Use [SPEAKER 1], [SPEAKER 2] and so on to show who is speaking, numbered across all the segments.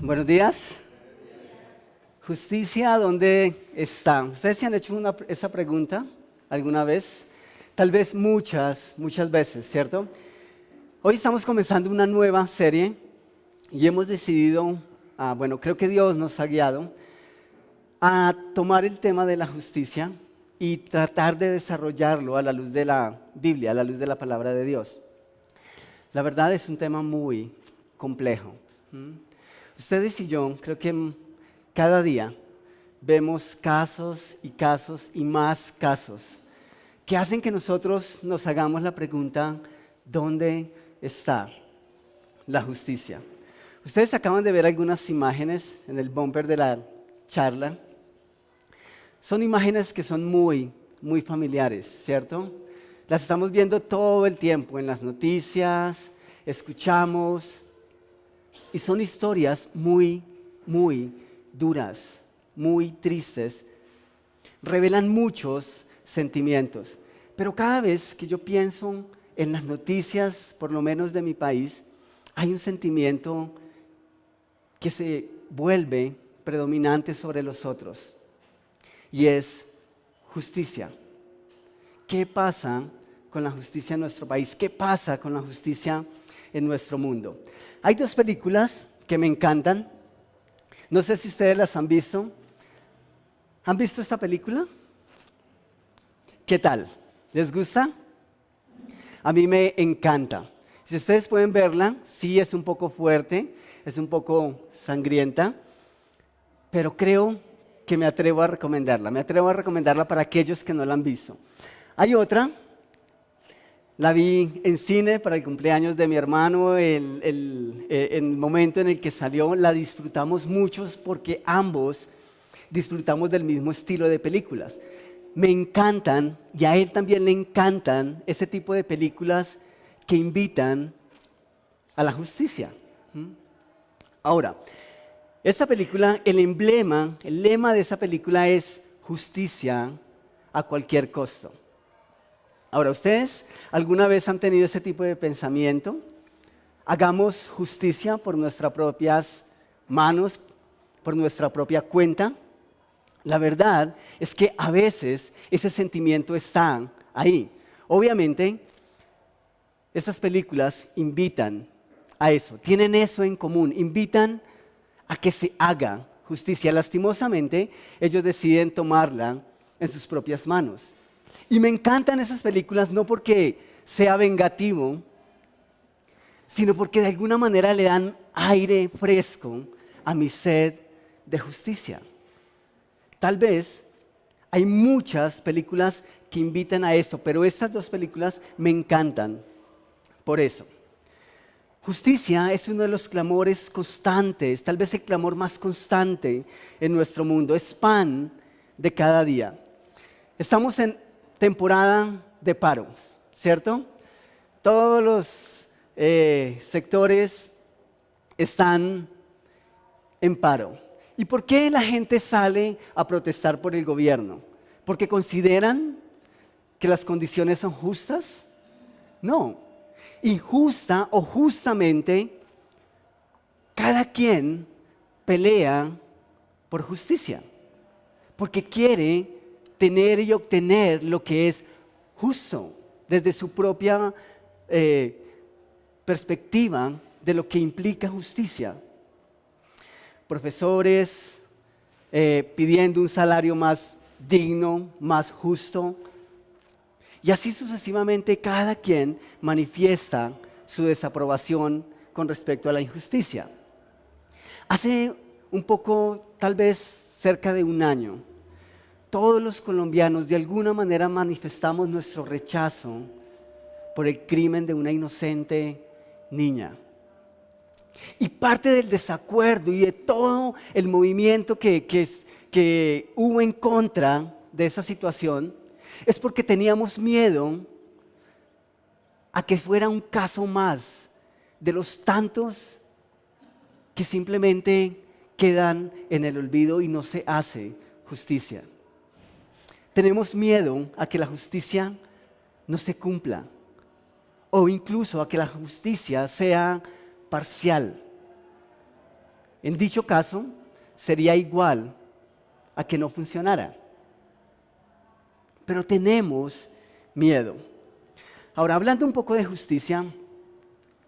[SPEAKER 1] Buenos días. Justicia, ¿dónde está? ¿Ustedes se han hecho esa pregunta alguna vez? Tal vez muchas veces, ¿cierto? Hoy estamos comenzando una nueva serie y hemos decidido, creo que Dios nos ha guiado a tomar el tema de la justicia y tratar de desarrollarlo a la luz de la Biblia, a la luz de la palabra de Dios. La verdad es un tema muy complejo. Ustedes y yo creo que cada día vemos casos y más casos que hacen que nosotros nos hagamos la pregunta, ¿dónde está la justicia? Ustedes acaban de ver algunas imágenes en el bumper de la charla. Son imágenes que son muy familiares, ¿cierto? Las estamos viendo todo el tiempo en las noticias, escuchamos, y son historias muy duras, muy tristes. Revelan muchos sentimientos. Pero cada vez que yo pienso en las noticias, por lo menos de mi país, hay un sentimiento que se vuelve predominante sobre los otros. Y es justicia. ¿Qué pasa con la justicia en nuestro país? ¿Qué pasa con la justicia en nuestro mundo? Hay dos películas que me encantan. No sé si ustedes las han visto. ¿Han visto esta película? ¿Qué tal? ¿Les gusta? A mí me encanta. Si ustedes pueden verla, sí es un poco fuerte, es un poco sangrienta, pero creo que me atrevo a recomendarla. Me atrevo a recomendarla para aquellos que no la han visto. Hay otra. La vi en cine para el cumpleaños de mi hermano, el momento en el que salió, la disfrutamos muchos porque ambos disfrutamos del mismo estilo de películas. Me encantan, y a él también le encantan, ese tipo de películas que invitan a la justicia. Ahora, esta película, el lema de esa película es justicia a cualquier costo. Ahora, ¿ustedes alguna vez han tenido ese tipo de pensamiento? Hagamos justicia por nuestras propias manos, por nuestra propia cuenta. La verdad es que a veces ese sentimiento está ahí. Obviamente, estas películas invitan a eso, tienen eso en común, invitan a que se haga justicia. Lastimosamente, ellos deciden tomarla en sus propias manos. Y me encantan esas películas no porque sea vengativo, sino porque de alguna manera le dan aire fresco a mi sed de justicia. Tal vez hay muchas películas que invitan a eso, pero estas dos películas me encantan por eso. Justicia es uno de los clamores constantes, tal vez el clamor más constante en nuestro mundo. Es pan de cada día. Estamos en temporada de paro, ¿cierto? Todos los sectores están en paro. ¿Y por qué la gente sale a protestar por el gobierno? ¿Porque consideran que las condiciones son justas? No. Injusta o justamente, cada quien pelea por justicia, porque quiere tener y obtener lo que es justo desde su propia perspectiva de lo que implica justicia. Profesores pidiendo un salario más digno, más justo, y así sucesivamente cada quien manifiesta su desaprobación con respecto a la injusticia. Hace un poco, tal vez cerca de un año, todos los colombianos de alguna manera manifestamos nuestro rechazo por el crimen de una inocente niña. Y parte del desacuerdo y de todo el movimiento que hubo en contra de esa situación es porque teníamos miedo a que fuera un caso más de los tantos que simplemente quedan en el olvido y no se hace justicia. Tenemos miedo a que la justicia no se cumpla o incluso a que la justicia sea parcial. En dicho caso, sería igual a que no funcionara. Pero tenemos miedo. Ahora, hablando un poco de justicia,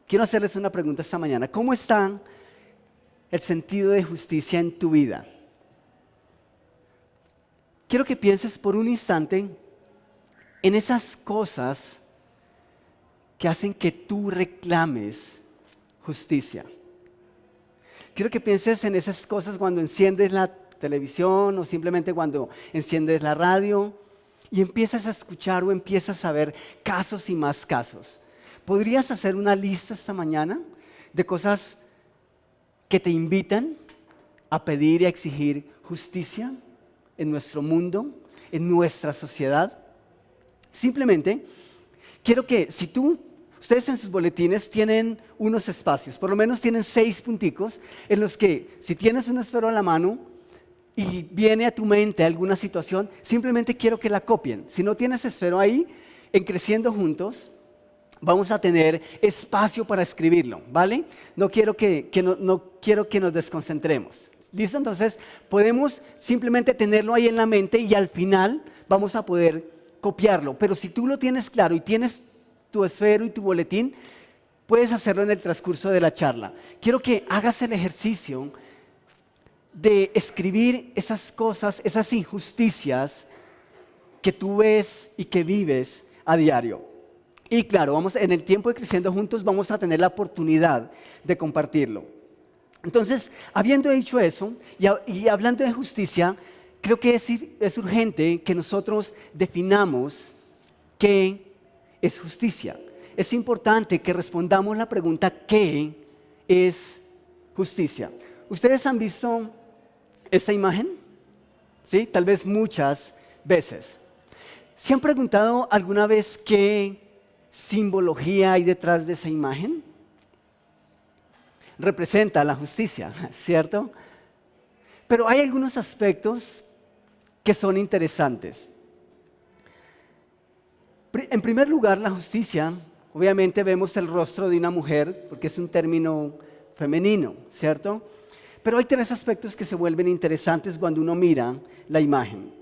[SPEAKER 1] quiero hacerles una pregunta esta mañana. ¿Cómo está el sentido de justicia en tu vida? Quiero que pienses por un instante en esas cosas que hacen que tú reclames justicia. Quiero que pienses en esas cosas cuando enciendes la televisión o simplemente cuando enciendes la radio y empiezas a escuchar o empiezas a ver casos y más casos. ¿Podrías hacer una lista esta mañana de cosas que te invitan a pedir y a exigir justicia en nuestro mundo, en nuestra sociedad? Simplemente quiero que ustedes en sus boletines tienen unos espacios, por lo menos tienen 6 punticos en los que si tienes un esfero en la mano y viene a tu mente alguna situación, simplemente quiero que la copien. Si no tienes esfero ahí, en Creciendo Juntos, vamos a tener espacio para escribirlo, ¿vale? No quiero que nos desconcentremos. ¿Listo? Entonces, podemos simplemente tenerlo ahí en la mente y al final vamos a poder copiarlo. Pero si tú lo tienes claro y tienes tu esfero y tu boletín, puedes hacerlo en el transcurso de la charla. Quiero que hagas el ejercicio de escribir esas cosas, esas injusticias que tú ves y que vives a diario. Y claro, en el tiempo de Creciendo Juntos vamos a tener la oportunidad de compartirlo. Entonces, habiendo dicho eso y hablando de justicia, creo que es urgente que nosotros definamos qué es justicia. Es importante que respondamos la pregunta ¿qué es justicia? ¿Ustedes han visto esta imagen? ¿Sí? Tal vez muchas veces. ¿Se han preguntado alguna vez qué simbología hay detrás de esa imagen? Representa la justicia, ¿cierto? Pero hay algunos aspectos que son interesantes. En primer lugar, la justicia, obviamente vemos el rostro de una mujer, porque es un término femenino, ¿cierto? Pero hay 3 aspectos que se vuelven interesantes cuando uno mira la imagen.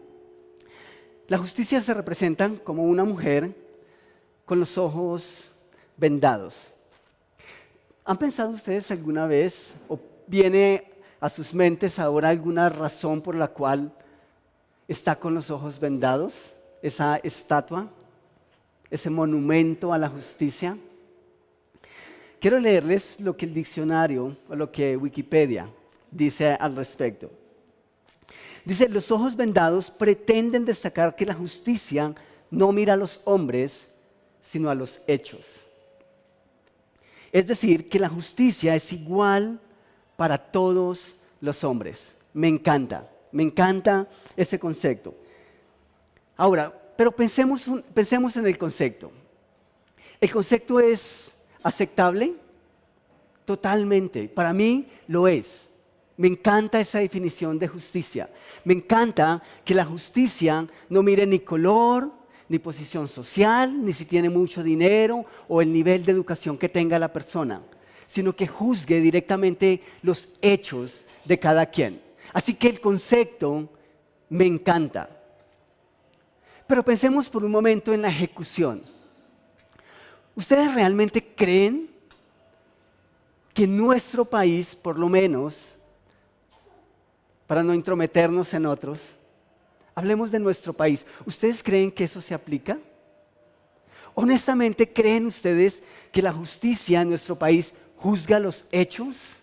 [SPEAKER 1] La justicia se representa como una mujer con los ojos vendados. ¿Han pensado ustedes alguna vez, o viene a sus mentes ahora alguna razón por la cual está con los ojos vendados, esa estatua, ese monumento a la justicia? Quiero leerles lo que el diccionario o lo que Wikipedia dice al respecto. Dice, los ojos vendados pretenden destacar que la justicia no mira a los hombres, sino a los hechos. Es decir, que la justicia es igual para todos los hombres. Me encanta ese concepto. Ahora, pero pensemos en el concepto. ¿El concepto es aceptable? Totalmente. Para mí lo es. Me encanta esa definición de justicia. Me encanta que la justicia no mire ni color, ni posición social, ni si tiene mucho dinero o el nivel de educación que tenga la persona, sino que juzgue directamente los hechos de cada quien. Así que el concepto me encanta. Pero pensemos por un momento en la ejecución. ¿Ustedes realmente creen que en nuestro país, por lo menos, para no intrometernos en otros, hablemos de nuestro país, ¿ustedes creen que eso se aplica? Honestamente, ¿creen ustedes que la justicia en nuestro país juzga los hechos?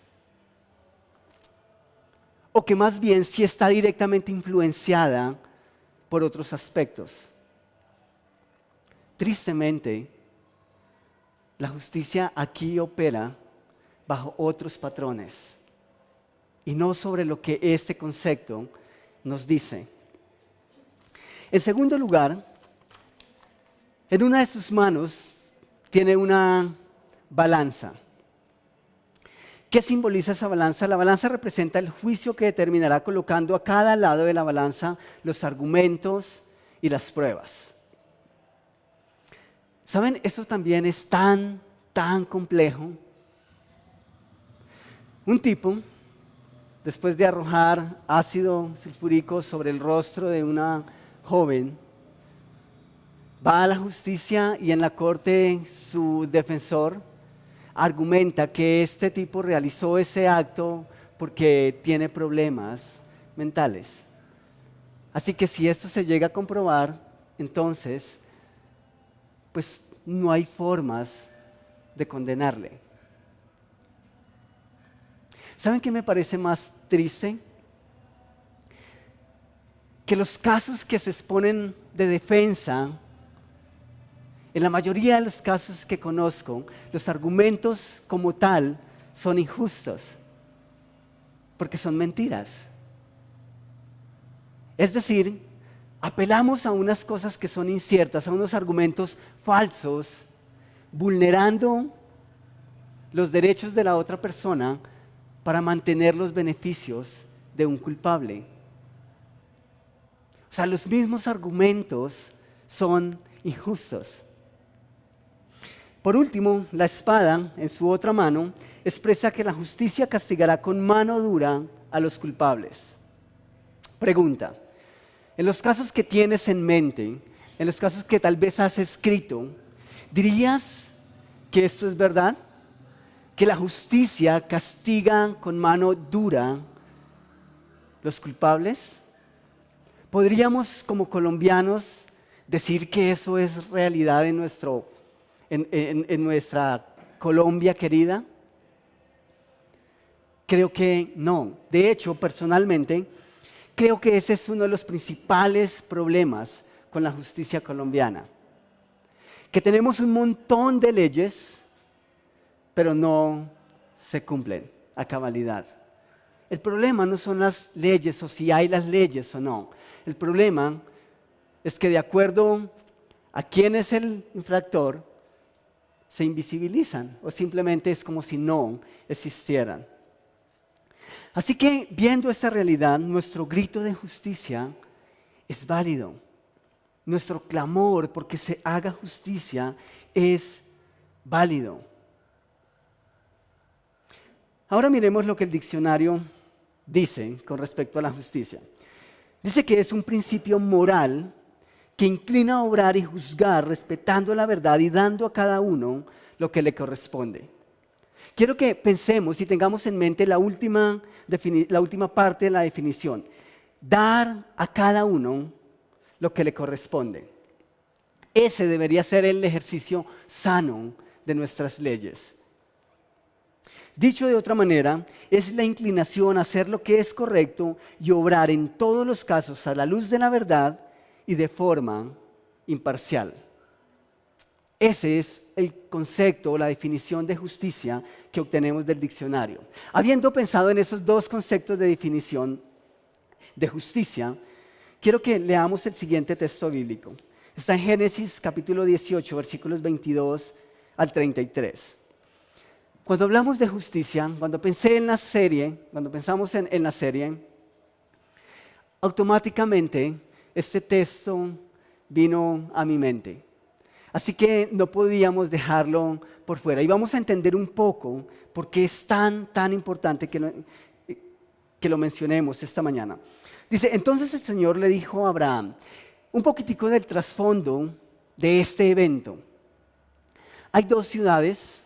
[SPEAKER 1] ¿O que más bien sí está directamente influenciada por otros aspectos? Tristemente, la justicia aquí opera bajo otros patrones y no sobre lo que este concepto nos dice. En segundo lugar, en una de sus manos tiene una balanza. ¿Qué simboliza esa balanza? La balanza representa el juicio que determinará colocando a cada lado de la balanza los argumentos y las pruebas. ¿Saben? Eso también es tan complejo. Un tipo después de arrojar ácido sulfúrico sobre el rostro de una joven, va a la justicia y en la corte su defensor argumenta que este tipo realizó ese acto porque tiene problemas mentales. Así que si esto se llega a comprobar, entonces, pues no hay formas de condenarle. ¿Saben qué me parece más triste? Que los casos que se exponen de defensa, en la mayoría de los casos que conozco, los argumentos como tal son injustos, porque son mentiras. Es decir, apelamos a unas cosas que son inciertas, a unos argumentos falsos, vulnerando los derechos de la otra persona para mantener los beneficios de un culpable. O sea, los mismos argumentos son injustos. Por último, la espada en su otra mano expresa que la justicia castigará con mano dura a los culpables. Pregunta: en los casos que tienes en mente, en los casos que tal vez has escrito, ¿dirías que esto es verdad? ¿Que la justicia castiga con mano dura los culpables? ¿Podríamos como colombianos decir que eso es realidad en nuestra Colombia querida? Creo que no. De hecho, personalmente, creo que ese es uno de los principales problemas con la justicia colombiana. Que tenemos un montón de leyes, pero no se cumplen a cabalidad. El problema no son las leyes o si hay las leyes o no. El problema es que de acuerdo a quién es el infractor, se invisibilizan o simplemente es como si no existieran. Así que viendo esta realidad, nuestro grito de justicia es válido. Nuestro clamor porque se haga justicia es válido. Ahora miremos lo que el diccionario dice con respecto a la justicia. Dice que es un principio moral que inclina a obrar y juzgar respetando la verdad y dando a cada uno lo que le corresponde. Quiero que pensemos y tengamos en mente la última parte de la definición. Dar a cada uno lo que le corresponde. Ese debería ser el ejercicio sano de nuestras leyes. Dicho de otra manera, es la inclinación a hacer lo que es correcto y obrar en todos los casos a la luz de la verdad y de forma imparcial. Ese es el concepto o la definición de justicia que obtenemos del diccionario. Habiendo pensado en esos dos conceptos de definición de justicia, quiero que leamos el siguiente texto bíblico. Está en Génesis capítulo 18, versículos 22 al 33. Cuando hablamos de justicia, cuando pensamos en la serie, automáticamente este texto vino a mi mente. Así que no podíamos dejarlo por fuera. Y vamos a entender un poco por qué es tan importante que lo mencionemos esta mañana. Dice, entonces el Señor le dijo a Abraham, un poquitico del trasfondo de este evento. Hay dos ciudades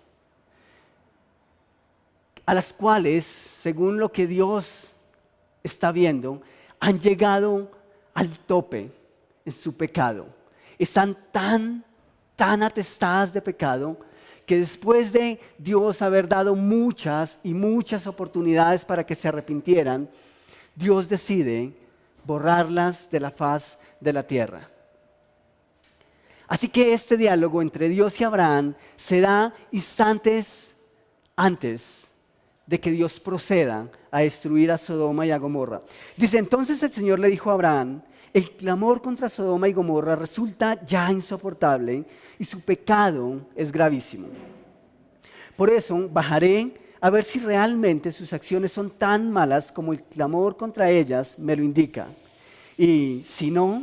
[SPEAKER 1] a las cuales, según lo que Dios está viendo, han llegado al tope en su pecado. Están tan atestadas de pecado que después de Dios haber dado muchas y muchas oportunidades para que se arrepintieran, Dios decide borrarlas de la faz de la tierra. Así que este diálogo entre Dios y Abraham se da instantes antes de que Dios proceda a destruir a Sodoma y a Gomorra. Dice, entonces el Señor le dijo a Abraham, el clamor contra Sodoma y Gomorra resulta ya insoportable y su pecado es gravísimo. Por eso bajaré a ver si realmente sus acciones son tan malas como el clamor contra ellas me lo indica. Y si no,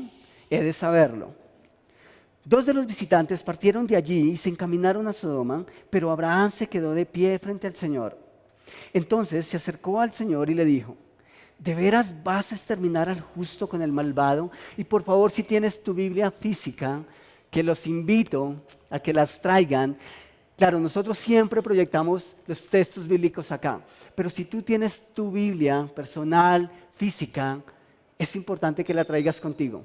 [SPEAKER 1] he de saberlo. Dos de los visitantes partieron de allí y se encaminaron a Sodoma, pero Abraham se quedó de pie frente al Señor. Entonces se acercó al Señor y le dijo: ¿de veras vas a exterminar al justo con el malvado? Y por favor, si tienes tu Biblia física, que los invito a que las traigan. Claro, nosotros siempre proyectamos los textos bíblicos acá, pero si tú tienes tu Biblia personal, física, es importante que la traigas contigo.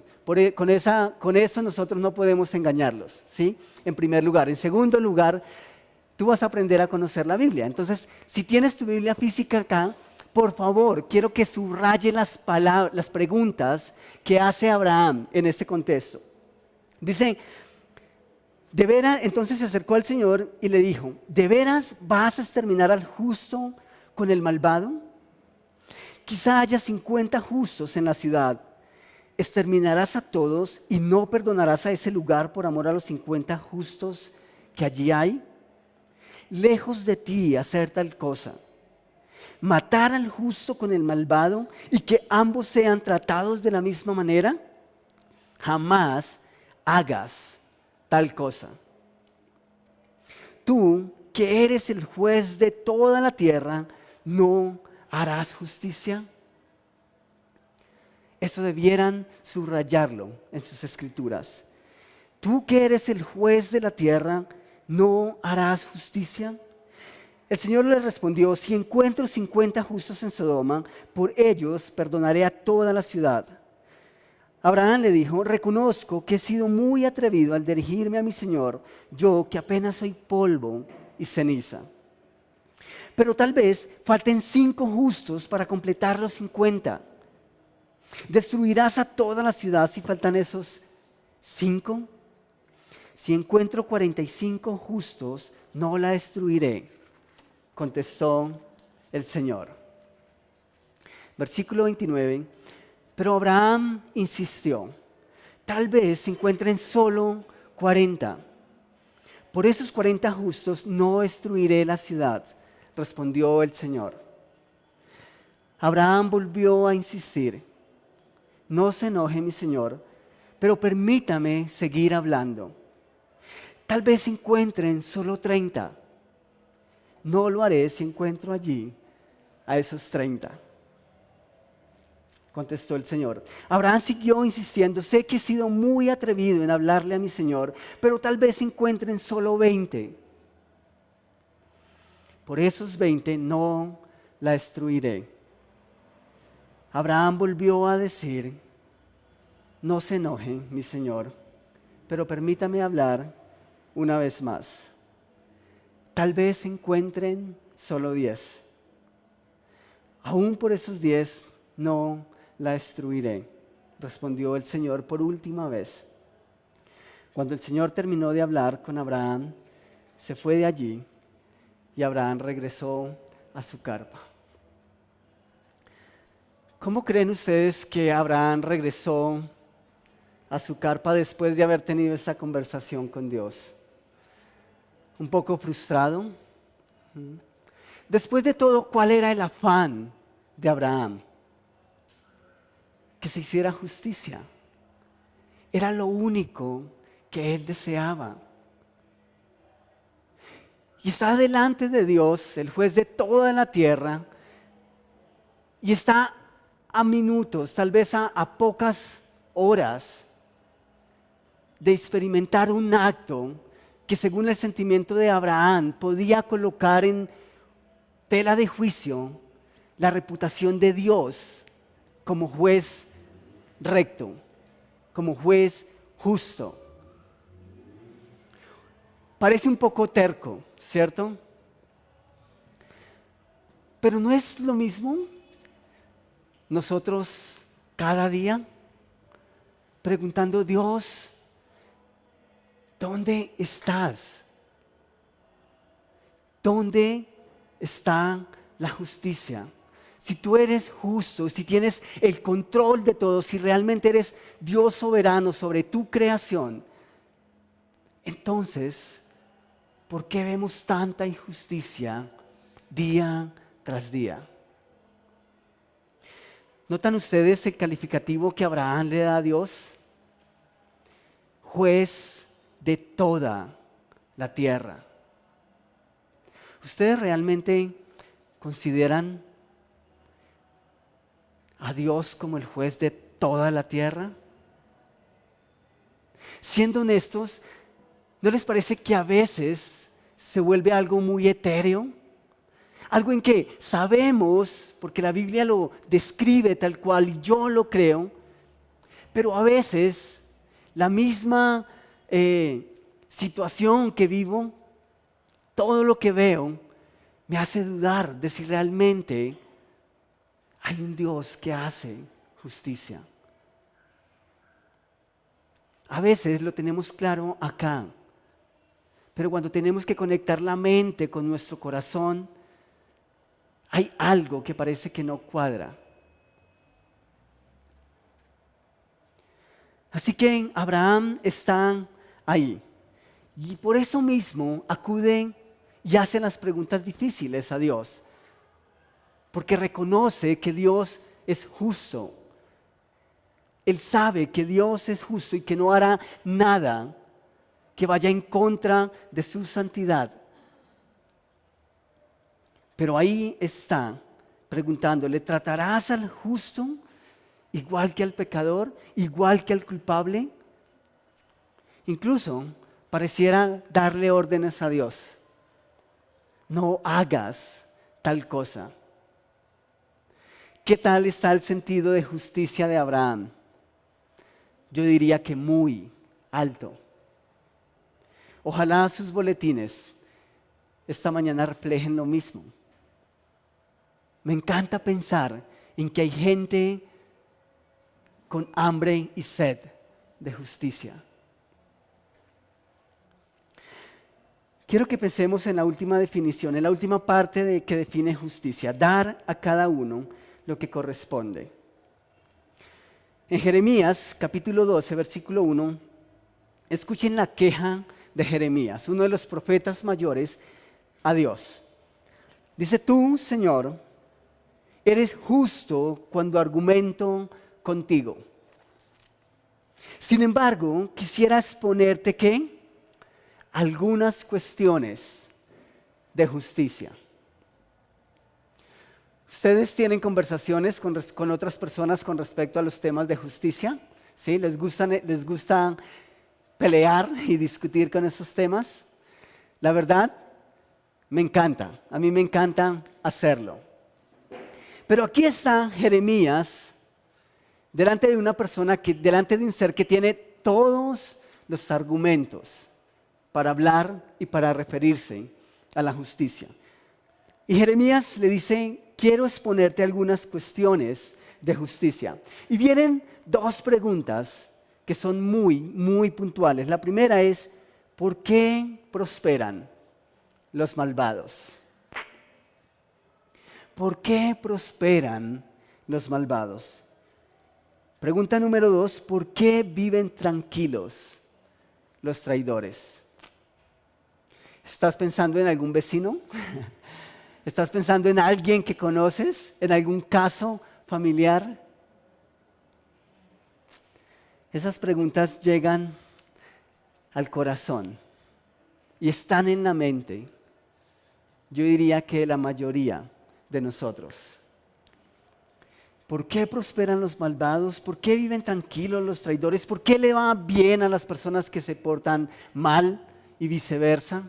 [SPEAKER 1] Con eso nosotros no podemos engañarlos, ¿sí? En primer lugar. En segundo lugar, tú vas a aprender a conocer la Biblia. Entonces, si tienes tu Biblia física acá, por favor, quiero que subraye las preguntas que hace Abraham en este contexto. Dice: ¿de veras? Entonces se acercó al Señor y le dijo: ¿de veras vas a exterminar al justo con el malvado? Quizá haya 50 justos en la ciudad. ¿Exterminarás a todos y no perdonarás a ese lugar por amor a los 50 justos que allí hay? Lejos de ti hacer tal cosa. Matar al justo con el malvado y que ambos sean tratados de la misma manera. Jamás hagas tal cosa. Tú, que eres el juez de toda la tierra, ¿no harás justicia? Eso debieran subrayarlo en sus escrituras. Tú, que eres el juez de la tierra, ¿no harás justicia? El Señor le respondió: si encuentro 50 justos en Sodoma, por ellos perdonaré a toda la ciudad. Abraham le dijo: reconozco que he sido muy atrevido al dirigirme a mi Señor, yo que apenas soy polvo y ceniza. Pero tal vez falten 5 justos para completar los 50. ¿Destruirás a toda la ciudad si faltan esos 5? Si encuentro 45 justos, no la destruiré, contestó el Señor. Versículo 29. Pero Abraham insistió: tal vez se encuentren solo 40. Por esos 40 justos no destruiré la ciudad, respondió el Señor. Abraham volvió a insistir: no se enoje mi Señor, pero permítame seguir hablando. Tal vez se encuentren solo 30. No lo haré si encuentro allí a esos 30. Contestó el Señor. Abraham siguió insistiendo: sé que he sido muy atrevido en hablarle a mi Señor, pero tal vez se encuentren solo 20. Por esos 20 no la destruiré. Abraham volvió a decir: no se enoje mi Señor, pero permítame hablar una vez más. Tal vez se encuentren solo 10. Aún por esos 10 no la destruiré, respondió el Señor por última vez. Cuando el Señor terminó de hablar con Abraham, se fue de allí y Abraham regresó a su carpa. ¿Cómo creen ustedes que Abraham regresó a su carpa después de haber tenido esa conversación con Dios? ¿Un poco frustrado? Después de todo, ¿cuál era el afán de Abraham? Que se hiciera justicia. Era lo único que él deseaba. Y está delante de Dios, el juez de toda la tierra, y está a minutos, tal vez a pocas horas de experimentar un acto que, según el sentimiento de Abraham, podía colocar en tela de juicio la reputación de Dios como juez recto, como juez justo. Parece un poco terco, ¿cierto? Pero ¿no es lo mismo nosotros cada día preguntando: Dios, ¿dónde estás? ¿Dónde está la justicia? Si tú eres justo, si tienes el control de todo, si realmente eres Dios soberano sobre tu creación, entonces, ¿por qué vemos tanta injusticia día tras día? ¿Notan ustedes el calificativo que Abraham le da a Dios? Juez de toda la tierra. Ustedes realmente, ¿consideran a Dios como el juez de toda la tierra? Siendo honestos, ¿no les parece que a veces se vuelve algo muy etéreo? Algo en que sabemos, porque la Biblia lo describe tal cual y yo lo creo, pero a veces la misma situación que vivo, todo lo que veo, me hace dudar de si realmente hay un Dios que hace justicia. A veces lo tenemos claro acá, pero cuando tenemos que conectar la mente con nuestro corazón, hay algo que parece que no cuadra. Así que Abraham está ahí. Y por eso mismo acuden y hacen las preguntas difíciles a Dios. Porque reconoce que Dios es justo. Él sabe que Dios es justo y que no hará nada que vaya en contra de su santidad. Pero ahí está preguntándole, ¿tratarás al justo igual que al pecador, igual que al culpable? Incluso pareciera darle órdenes a Dios. No hagas tal cosa. ¿Qué tal está el sentido de justicia de Abraham? Yo diría que muy alto. Ojalá sus boletines esta mañana reflejen lo mismo. Me encanta pensar en que hay gente con hambre y sed de justicia. Quiero que pensemos en la última definición, en la última parte de que define justicia, dar a cada uno lo que corresponde. En Jeremías capítulo 12, versículo 1, escuchen la queja de Jeremías, uno de los profetas mayores, a Dios. Dice: tú, Señor, eres justo cuando argumento contigo. Sin embargo, quisiera exponerte ¿qué? Algunas cuestiones de justicia. ¿Ustedes tienen conversaciones con otras personas con respecto a los temas de justicia? ¿Sí? ¿Les gusta pelear y discutir con esos temas? La verdad, me encanta. A mí me encanta hacerlo. Pero aquí está Jeremías delante de una persona, delante de un ser que tiene todos los argumentos para hablar y para referirse a la justicia. Y Jeremías le dice: quiero exponerte algunas cuestiones de justicia. Y vienen dos preguntas que son muy, muy puntuales. La primera es: ¿por qué prosperan los malvados? ¿Por qué prosperan los malvados? Pregunta número 2: ¿por qué viven tranquilos los traidores? ¿Estás pensando en algún vecino? ¿Estás pensando en alguien que conoces? ¿En algún caso familiar? Esas preguntas llegan al corazón y están en la mente. Yo diría que la mayoría de nosotros. ¿Por qué prosperan los malvados? ¿Por qué viven tranquilos los traidores? ¿Por qué le va bien a las personas que se portan mal y viceversa?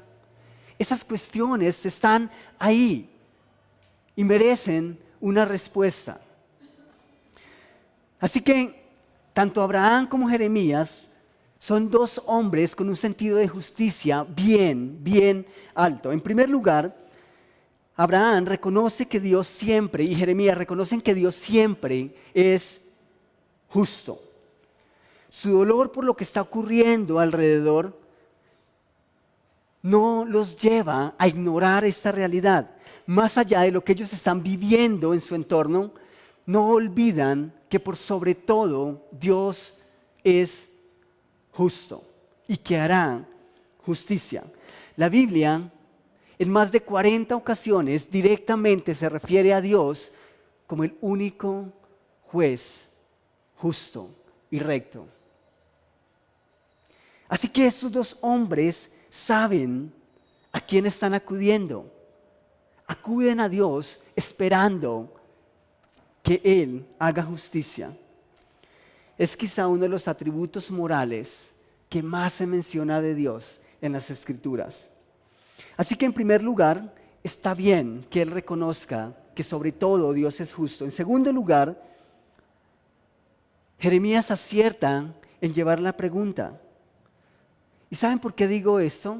[SPEAKER 1] Esas cuestiones están ahí y merecen una respuesta. Así que tanto Abraham como Jeremías son dos hombres con un sentido de justicia bien alto. En primer lugar, Abraham reconoce que Dios siempre, y Jeremías reconocen que Dios siempre es justo. Su dolor por lo que está ocurriendo alrededor no los lleva a ignorar esta realidad. Más allá de lo que ellos están viviendo en su entorno, no olvidan que por sobre todo Dios es justo y que hará justicia. La Biblia en más de 40 ocasiones directamente se refiere a Dios como el único juez justo y recto. Así que estos dos hombres saben a quién están acudiendo, acuden a Dios esperando que Él haga justicia. Es quizá uno de los atributos morales que más se menciona de Dios en las Escrituras. Así que en primer lugar, está bien que Él reconozca que sobre todo Dios es justo. En segundo lugar, Jeremías acierta en llevar la pregunta. ¿Y saben por qué digo esto?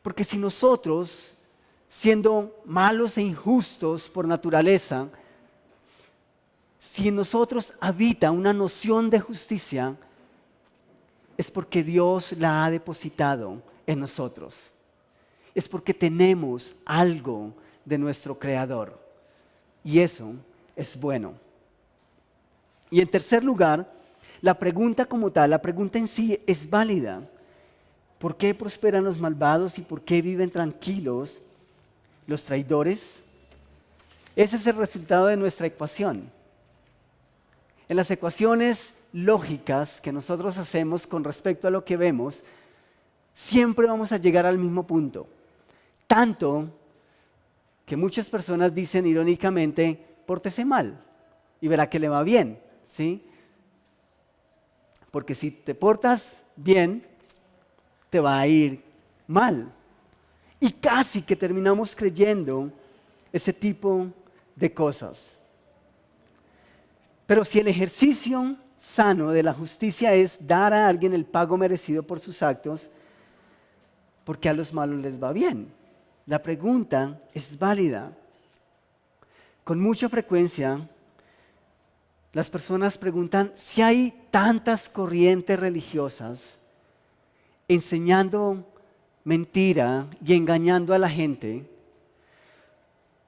[SPEAKER 1] Porque si nosotros, siendo malos e injustos por naturaleza, si en nosotros habita una noción de justicia, es porque Dios la ha depositado en nosotros. Es porque tenemos algo de nuestro Creador. Y eso es bueno. Y en tercer lugar, la pregunta como tal, la pregunta en sí es válida. ¿Por qué prosperan los malvados y por qué viven tranquilos los traidores? Ese es el resultado de nuestra ecuación. En las ecuaciones lógicas que nosotros hacemos con respecto a lo que vemos, siempre vamos a llegar al mismo punto. Tanto que muchas personas dicen irónicamente, pórtese mal y verá que le va bien, ¿sí? Porque si te portas bien, te va a ir mal. Y casi que terminamos creyendo ese tipo de cosas. Pero si el ejercicio sano de la justicia es dar a alguien el pago merecido por sus actos, ¿por qué a los malos les va bien? La pregunta es válida. Con mucha frecuencia, las personas preguntan si hay tantas corrientes religiosas enseñando mentira y engañando a la gente,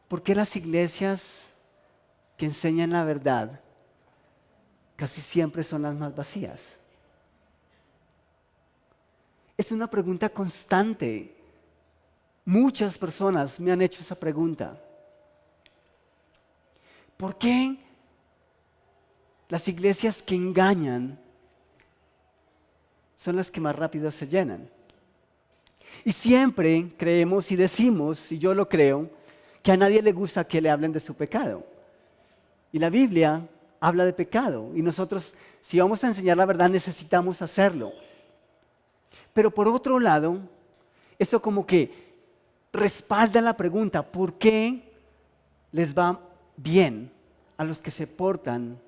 [SPEAKER 1] ¿por qué las iglesias que enseñan la verdad casi siempre son las más vacías? Es una pregunta constante. Muchas personas me han hecho esa pregunta. ¿Por qué las iglesias que engañan son las que más rápido se llenan? Y siempre creemos y decimos, y yo lo creo, que a nadie le gusta que le hablen de su pecado. Y la Biblia habla de pecado. Y nosotros, si vamos a enseñar la verdad, necesitamos hacerlo. Pero por otro lado, eso como que respalda la pregunta, ¿por qué les va bien a los que se portan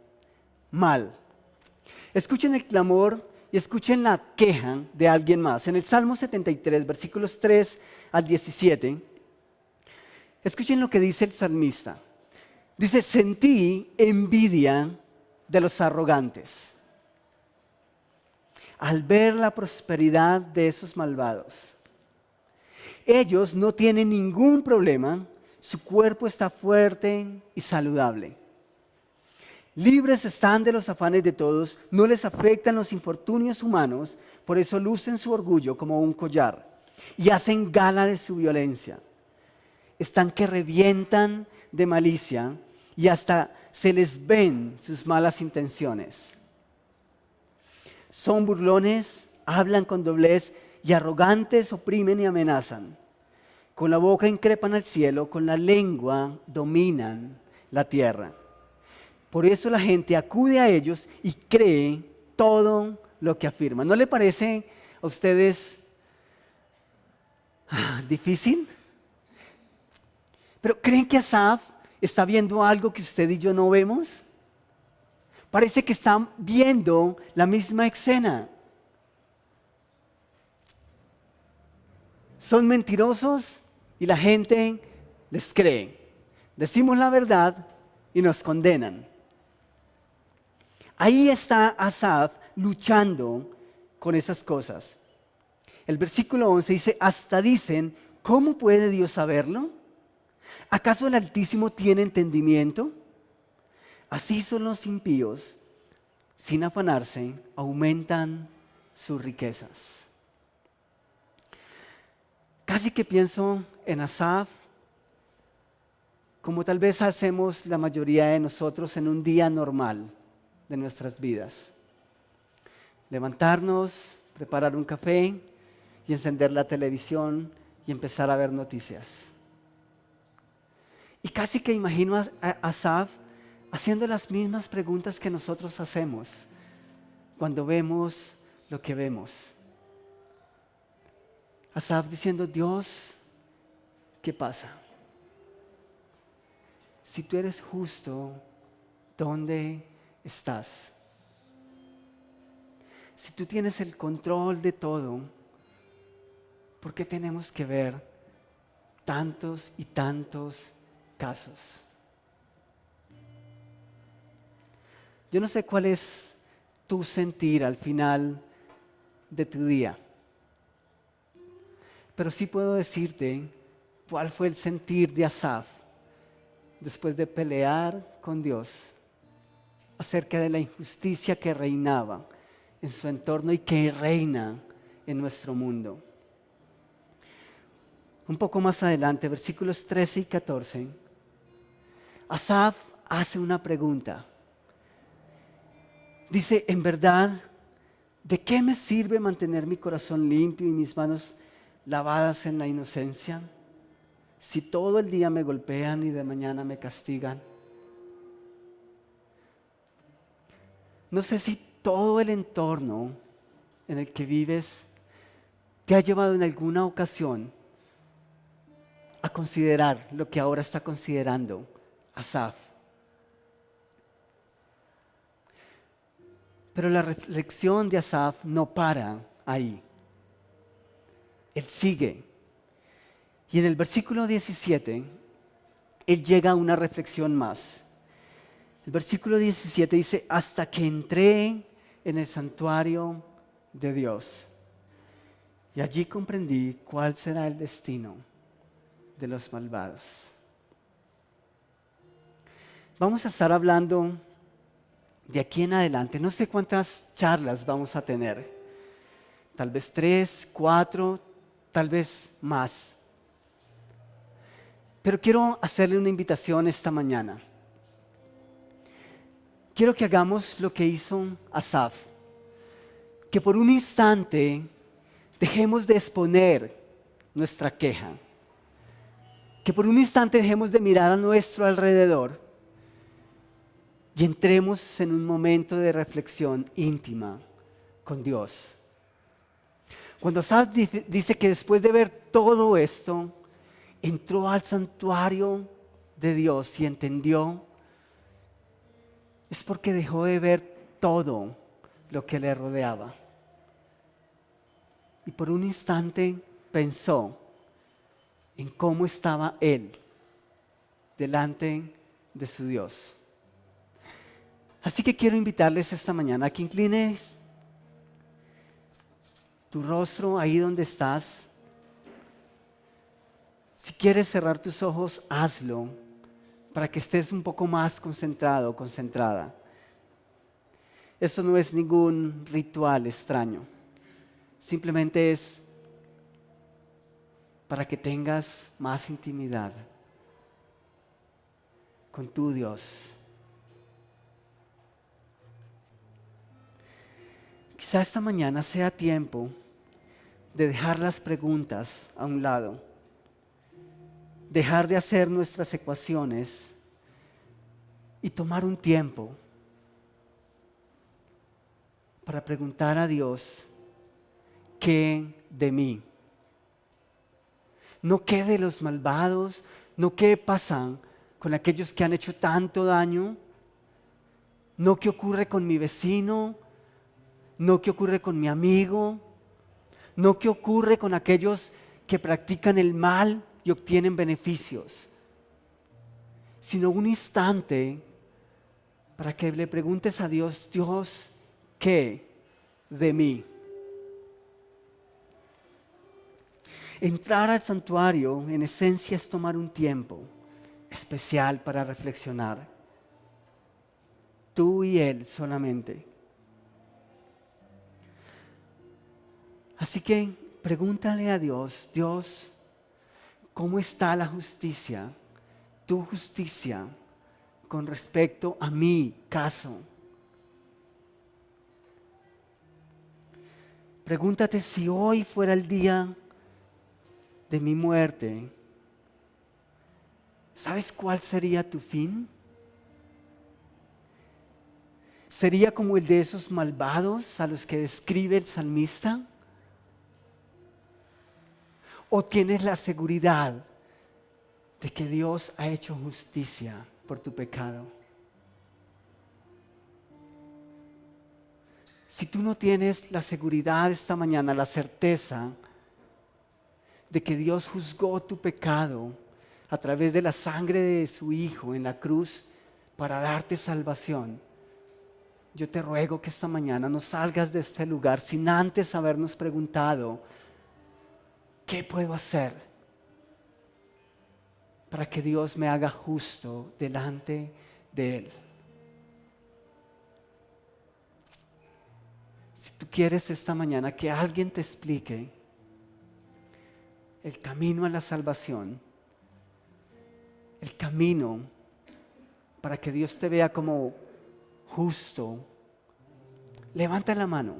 [SPEAKER 1] mal? Escuchen el clamor y escuchen la queja de alguien más. En el Salmo 73, versículos 3 al 17, escuchen lo que dice el salmista. Dice, sentí envidia de los arrogantes al ver la prosperidad de esos malvados. Ellos no tienen ningún problema, su cuerpo está fuerte y saludable. Libres están de los afanes de todos, no les afectan los infortunios humanos, por eso lucen su orgullo como un collar y hacen gala de su violencia. Están que revientan de malicia y hasta se les ven sus malas intenciones. Son burlones, hablan con doblez y arrogantes oprimen y amenazan. Con la boca increpan al cielo, con la lengua dominan la tierra. Por eso la gente acude a ellos y cree todo lo que afirman. ¿No le parece a ustedes difícil? Pero ¿creen que Asaf está viendo algo que usted y yo no vemos? Parece que están viendo la misma escena. Son mentirosos y la gente les cree. Decimos la verdad y nos condenan. Ahí está Asaf luchando con esas cosas. El versículo 11 dice, hasta dicen, ¿cómo puede Dios saberlo? ¿Acaso el Altísimo tiene entendimiento? Así son los impíos, sin afanarse, aumentan sus riquezas. Casi que pienso en Asaf, como tal vez hacemos la mayoría de nosotros en un día normal de nuestras vidas. Levantarnos, preparar un café y encender la televisión y empezar a ver noticias. Y casi que imagino a Asaf haciendo las mismas preguntas que nosotros hacemos cuando vemos lo que vemos. Asaf diciendo, Dios, ¿qué pasa? Si tú eres justo, ¿dónde estás? Si tú tienes el control de todo, ¿por qué tenemos que ver tantos y tantos casos? Yo no sé cuál es tu sentir al final de tu día, pero sí puedo decirte cuál fue el sentir de Asaf después de pelear con Dios acerca de la injusticia que reinaba en su entorno y que reina en nuestro mundo. Un poco más adelante, versículos 13 y 14, Asaf hace una pregunta. Dice, en verdad, ¿de qué me sirve mantener mi corazón limpio y mis manos lavadas en la inocencia? Si todo el día me golpean y de mañana me castigan. No sé si todo el entorno en el que vives te ha llevado en alguna ocasión a considerar lo que ahora está considerando Asaf. Pero la reflexión de Asaf no para ahí. Él sigue. Y en el versículo 17, él llega a una reflexión más. El versículo 17 dice, hasta que entré en el santuario de Dios. Y allí comprendí cuál será el destino de los malvados. Vamos a estar hablando de aquí en adelante. No sé cuántas charlas vamos a tener. Tal vez 3, 4, tal vez más. Pero quiero hacerle una invitación esta mañana. Quiero que hagamos lo que hizo Asaf. Que por un instante dejemos de exponer nuestra queja. Que por un instante dejemos de mirar a nuestro alrededor y entremos en un momento de reflexión íntima con Dios. Cuando Asaf dice que después de ver todo esto, entró al santuario de Dios y entendió, es porque dejó de ver todo lo que le rodeaba. Y por un instante pensó en cómo estaba él delante de su Dios. Así que quiero invitarles esta mañana a que inclines tu rostro ahí donde estás. Si quieres cerrar tus ojos, hazlo para que estés un poco más concentrado o concentrada. Esto no es ningún ritual extraño. Simplemente es para que tengas más intimidad con tu Dios. Quizá esta mañana sea tiempo de dejar las preguntas a un lado, dejar de hacer nuestras ecuaciones y tomar un tiempo para preguntar a Dios, ¿qué de mí? No qué de los malvados, no qué pasa con aquellos que han hecho tanto daño, no qué ocurre con mi vecino, no qué ocurre con mi amigo, no qué ocurre con aquellos que practican el mal y obtienen beneficios, sino un instante para que le preguntes a Dios, Dios, ¿qué de mí? Entrar al santuario en esencia es tomar un tiempo especial para reflexionar. Tú y Él solamente. Así que pregúntale a Dios, Dios, ¿cómo está la justicia, tu justicia, con respecto a mi caso? Pregúntate si hoy fuera el día de mi muerte, ¿Sabes cuál sería tu fin? ¿Sería como el de esos malvados a los que describe el salmista? ¿O tienes la seguridad de que Dios ha hecho justicia por tu pecado? Si tú no tienes la seguridad esta mañana, la certeza de que Dios juzgó tu pecado a través de la sangre de su Hijo en la cruz para darte salvación, yo te ruego que esta mañana no salgas de este lugar sin antes habernos preguntado, ¿qué puedo hacer para que Dios me haga justo delante de Él? Si tú quieres esta mañana que alguien te explique el camino a la salvación, el camino para que Dios te vea como justo, levanta la mano.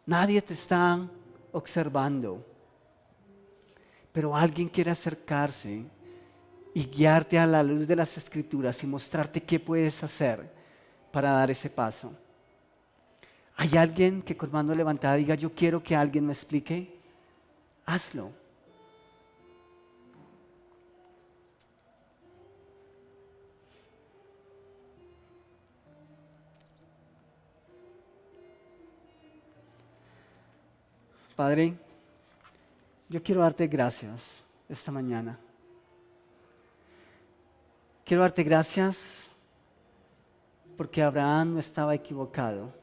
[SPEAKER 1] Nadie te está observando, pero alguien quiere acercarse y guiarte a la luz de las Escrituras y mostrarte qué puedes hacer para dar ese paso. ¿Hay alguien que con mano levantada diga, yo quiero que alguien me explique? Hazlo. Padre, yo quiero darte gracias esta mañana. Quiero darte gracias porque Abraham no estaba equivocado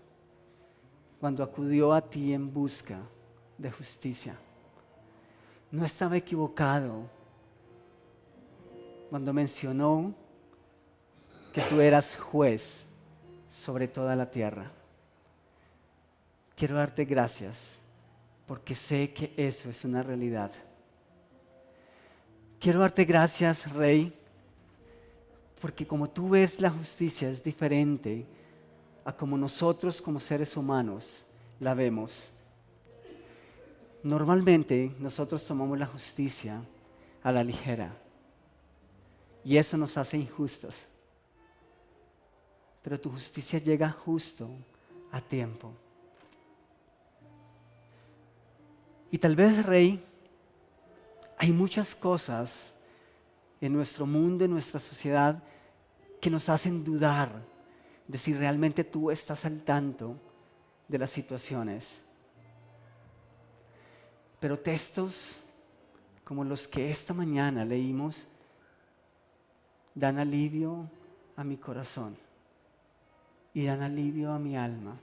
[SPEAKER 1] cuando acudió a ti en busca de justicia. No estaba equivocado cuando mencionó que tú eras juez sobre toda la tierra. Quiero darte gracias porque sé que eso es una realidad. Quiero darte gracias, Rey, porque como tú ves la justicia es diferente a como nosotros como seres humanos la vemos. Normalmente nosotros tomamos la justicia a la ligera y eso nos hace injustos. Pero tu justicia llega justo a tiempo. Y tal vez, Rey, hay muchas cosas en nuestro mundo, en nuestra sociedad, que nos hacen dudar de si realmente tú estás al tanto de las situaciones. Pero textos como los que esta mañana leímos dan alivio a mi corazón y dan alivio a mi alma,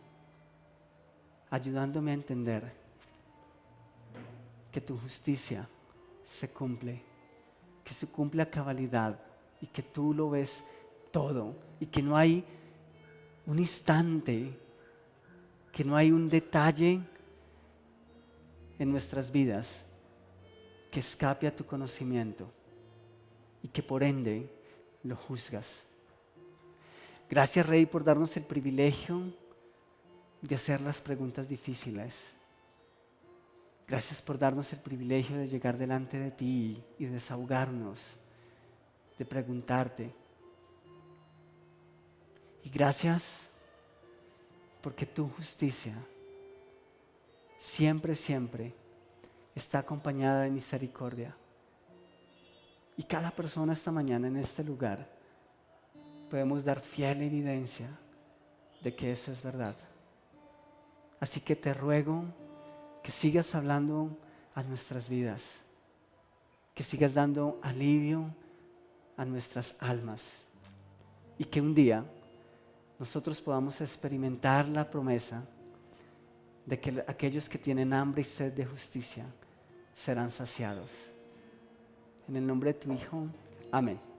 [SPEAKER 1] ayudándome a entender que tu justicia se cumple, que se cumple a cabalidad y que tú lo ves todo y que no hay un instante, que no hay un detalle en nuestras vidas que escape a tu conocimiento y que por ende lo juzgas. Gracias, Rey, por darnos el privilegio de hacer las preguntas difíciles. Gracias por darnos el privilegio de llegar delante de ti y desahogarnos, de preguntarte. Y gracias porque tu justicia siempre, siempre está acompañada de misericordia. Y cada persona esta mañana en este lugar podemos dar fiel evidencia de que eso es verdad. Así que te ruego que sigas hablando a nuestras vidas, que sigas dando alivio a nuestras almas y que un día nosotros podamos experimentar la promesa de que aquellos que tienen hambre y sed de justicia serán saciados. En el nombre de tu Hijo, amén.